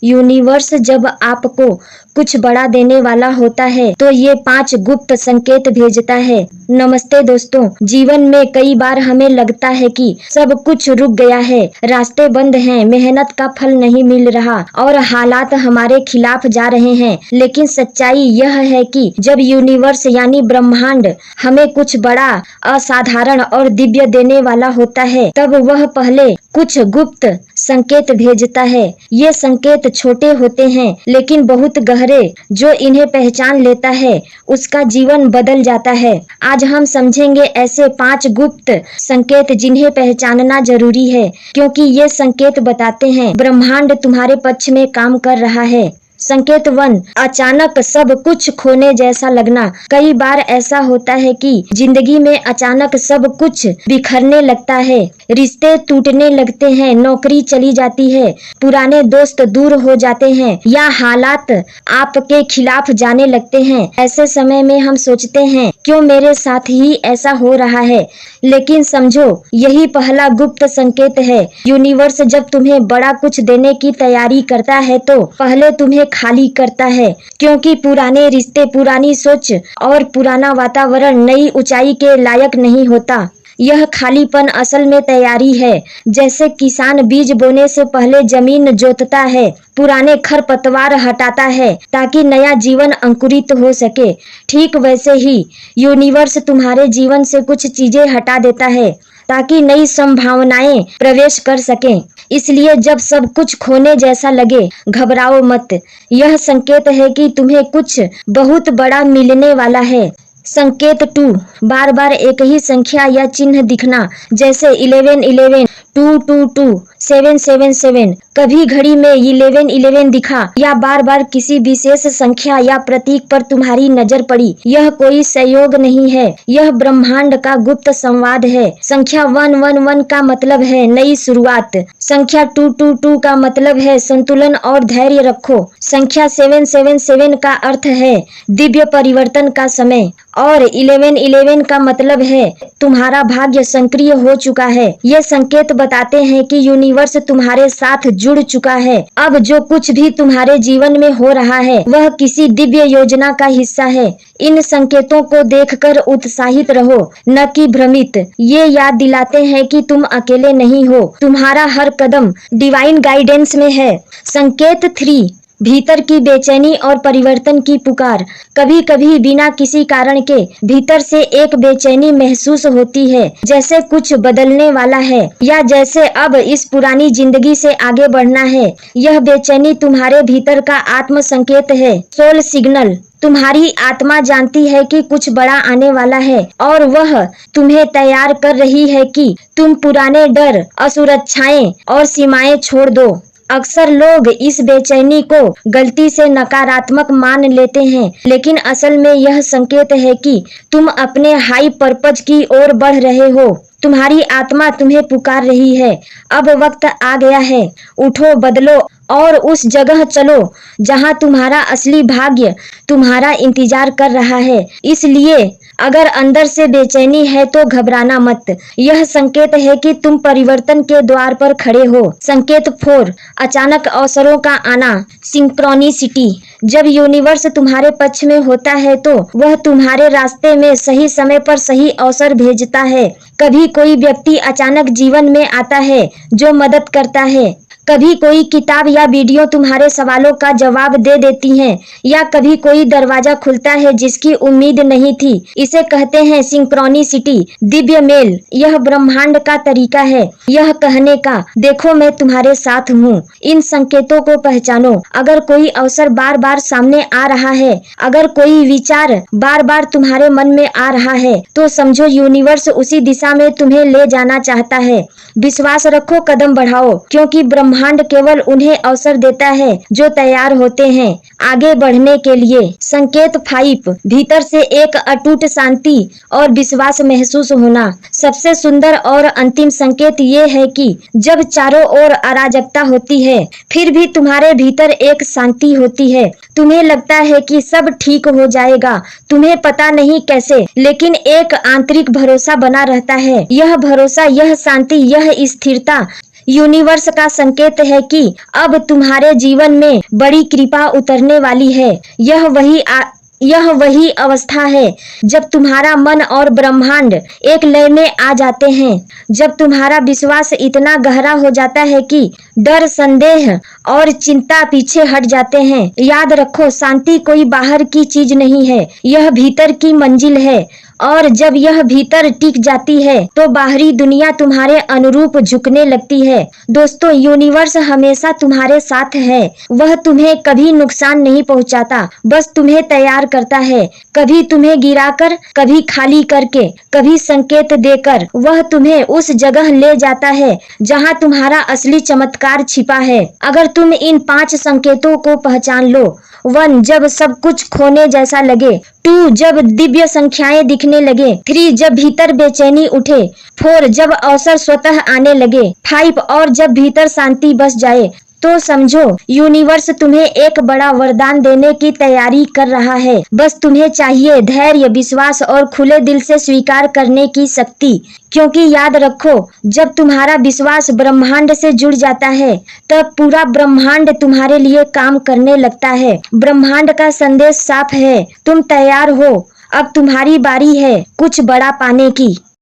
Universe जब आपको कुछ बड़ा देने वाला होता है तो ये 5 गुप्त संकेत भेजता है। नमस्ते दोस्तों, जीवन में कई बार हमें लगता है कि सब कुछ रुक गया है, रास्ते बंद हैं, मेहनत का फल नहीं मिल रहा और हालात हमारे खिलाफ जा रहे हैं। लेकिन सच्चाई यह है कि जब यूनिवर्स यानी ब्रह्मांड हमें कुछ बड़ा, असाधारण और दिव्य देने वाला होता है, तब वह पहले कुछ गुप्त संकेत भेजता है। ये संकेत छोटे होते हैं लेकिन बहुत गहरे। जो इन्हें पहचान लेता है उसका जीवन बदल जाता है। आज हम समझेंगे ऐसे 5 गुप्त संकेत जिन्हें पहचानना जरूरी है, क्योंकि ये संकेत बताते हैं ब्रह्मांड तुम्हारे पक्ष में काम कर रहा है। संकेत 1, अचानक सब कुछ खोने जैसा लगना। कई बार ऐसा होता है कि जिंदगी में अचानक सब कुछ बिखरने लगता है, रिश्ते टूटने लगते हैं, नौकरी चली जाती है, पुराने दोस्त दूर हो जाते हैं या हालात आपके खिलाफ जाने लगते हैं। ऐसे समय में हम सोचते हैं क्यों मेरे साथ ही ऐसा हो रहा है, लेकिन समझो यही पहला गुप्त संकेत है। यूनिवर्स जब तुम्हें बड़ा कुछ देने की तैयारी करता है तो पहले तुम्हें खाली करता है, क्योंकि पुराने रिश्ते, पुरानी सोच और पुराना वातावरण नई ऊंचाई के लायक नहीं होता। यह खालीपन असल में तैयारी है। जैसे किसान बीज बोने से पहले जमीन जोतता है, पुराने खरपतवार हटाता है ताकि नया जीवन अंकुरित हो सके, ठीक वैसे ही यूनिवर्स तुम्हारे जीवन से कुछ चीजें हटा देता है ताकि नई संभावनाएं प्रवेश कर सकें। इसलिए जब सब कुछ खोने जैसा लगे, घबराओ मत। यह संकेत है कि तुम्हें कुछ बहुत बड़ा मिलने वाला है। संकेत 2, बार बार एक ही संख्या या चिन्ह दिखना, जैसे 1111, 222, 777। कभी घड़ी में 1111 दिखा या बार बार किसी विशेष संख्या या प्रतीक पर तुम्हारी नजर पड़ी, यह कोई संयोग नहीं है, यह ब्रह्मांड का गुप्त संवाद है। संख्या 111 का मतलब है नई शुरुआत। संख्या 222 का मतलब है संतुलन और धैर्य रखो। संख्या 777 का अर्थ है दिव्य परिवर्तन का समय और 1111 का मतलब है तुम्हारा भाग्य सक्रिय हो चुका है। ये संकेत बताते हैं कि यूनिवर्स तुम्हारे साथ जुड़ चुका है। अब जो कुछ भी तुम्हारे जीवन में हो रहा है वह किसी दिव्य योजना का हिस्सा है। इन संकेतों को देखकर उत्साहित रहो, न कि भ्रमित। ये याद दिलाते हैं कि तुम अकेले नहीं हो, तुम्हारा हर कदम डिवाइन गाइडेंस में है। संकेत 3, भीतर की बेचैनी और परिवर्तन की पुकार। कभी कभी बिना किसी कारण के भीतर से एक बेचैनी महसूस होती है, जैसे कुछ बदलने वाला है या जैसे अब इस पुरानी जिंदगी से आगे बढ़ना है। यह बेचैनी तुम्हारे भीतर का आत्म संकेत है, सोल सिग्नल। तुम्हारी आत्मा जानती है कि कुछ बड़ा आने वाला है और वह तुम्हें तैयार कर रही है कि तुम पुराने डर, असुरक्षाएं और सीमाएं छोड़ दो। अक्सर लोग इस बेचैनी को गलती से नकारात्मक मान लेते हैं, लेकिन असल में यह संकेत है कि तुम अपने हाई पर्पज की ओर बढ़ रहे हो। तुम्हारी आत्मा तुम्हें पुकार रही है, अब वक्त आ गया है, उठो, बदलो और उस जगह चलो जहां तुम्हारा असली भाग्य तुम्हारा इंतजार कर रहा है। इसलिए अगर अंदर से बेचैनी है तो घबराना मत, यह संकेत है कि तुम परिवर्तन के द्वार पर खड़े हो। संकेत 4, अचानक अवसरों का आना, सिंक्रोनिसिटी। जब यूनिवर्स तुम्हारे पक्ष में होता है तो वह तुम्हारे रास्ते में सही समय पर सही अवसर भेजता है। कभी कोई व्यक्ति अचानक जीवन में आता है जो मदद करता है, कभी कोई किताब या वीडियो तुम्हारे सवालों का जवाब दे देती है, या कभी कोई दरवाजा खुलता है जिसकी उम्मीद नहीं थी। इसे कहते हैं सिंक्रोनिसिटी, दिव्य मेल। यह ब्रह्मांड का तरीका है यह कहने का, देखो मैं तुम्हारे साथ हूँ। इन संकेतों को पहचानो। अगर कोई अवसर बार बार सामने आ रहा है, अगर कोई विचार बार बार तुम्हारे मन में आ रहा है, तो समझो यूनिवर्स उसी दिशा में तुम्हें ले जाना चाहता है। विश्वास रखो, कदम बढ़ाओ, क्योंकि ब्रह्मांड केवल उन्हें अवसर देता है जो तैयार होते हैं आगे बढ़ने के लिए। संकेत 5, भीतर से एक अटूट शांति और विश्वास महसूस होना। सबसे सुंदर और अंतिम संकेत ये है कि जब चारों ओर अराजकता होती है, फिर भी तुम्हारे भीतर एक शांति होती है। तुम्हें लगता है कि सब ठीक हो जाएगा, तुम्हें पता नहीं कैसे, लेकिन एक आंतरिक भरोसा बना रहता है। यह भरोसा, यह शांति, यह स्थिरता यूनिवर्स का संकेत है कि अब तुम्हारे जीवन में बड़ी कृपा उतरने वाली है। यह वही अवस्था है जब तुम्हारा मन और ब्रह्मांड एक लय में आ जाते हैं, जब तुम्हारा विश्वास इतना गहरा हो जाता है कि डर, संदेह और चिंता पीछे हट जाते हैं। याद रखो, शांति कोई बाहर की चीज नहीं है, यह भीतर की मंजिल है। और जब यह भीतर टिक जाती है तो बाहरी दुनिया तुम्हारे अनुरूप झुकने लगती है। दोस्तों, यूनिवर्स हमेशा तुम्हारे साथ है। वह तुम्हें कभी नुकसान नहीं पहुंचाता, बस तुम्हें तैयार करता है। कभी तुम्हें गिराकर, कभी खाली करके, कभी संकेत देकर वह तुम्हें उस जगह ले जाता है जहां तुम्हारा असली चमत्कार छिपा है। अगर तुम इन 5 संकेतों को पहचान लो। 1, जब सब कुछ खोने जैसा लगे। 2, जब दिव्य संख्याएं दिखने लगे। 3, जब भीतर बेचैनी उठे। 4, जब अवसर स्वतः आने लगे। 5, और जब भीतर शांति बस जाए। तो समझो, यूनिवर्स तुम्हें एक बड़ा वरदान देने की तैयारी कर रहा है। बस तुम्हें चाहिए धैर्य, विश्वास और खुले दिल से स्वीकार करने की शक्ति। क्योंकि याद रखो, जब तुम्हारा विश्वास ब्रह्मांड से जुड़ जाता है तब पूरा ब्रह्मांड तुम्हारे लिए काम करने लगता है। ब्रह्मांड का संदेश साफ है, तुम तैयार हो। अब तुम्हारी बारी है कुछ बड़ा पाने की।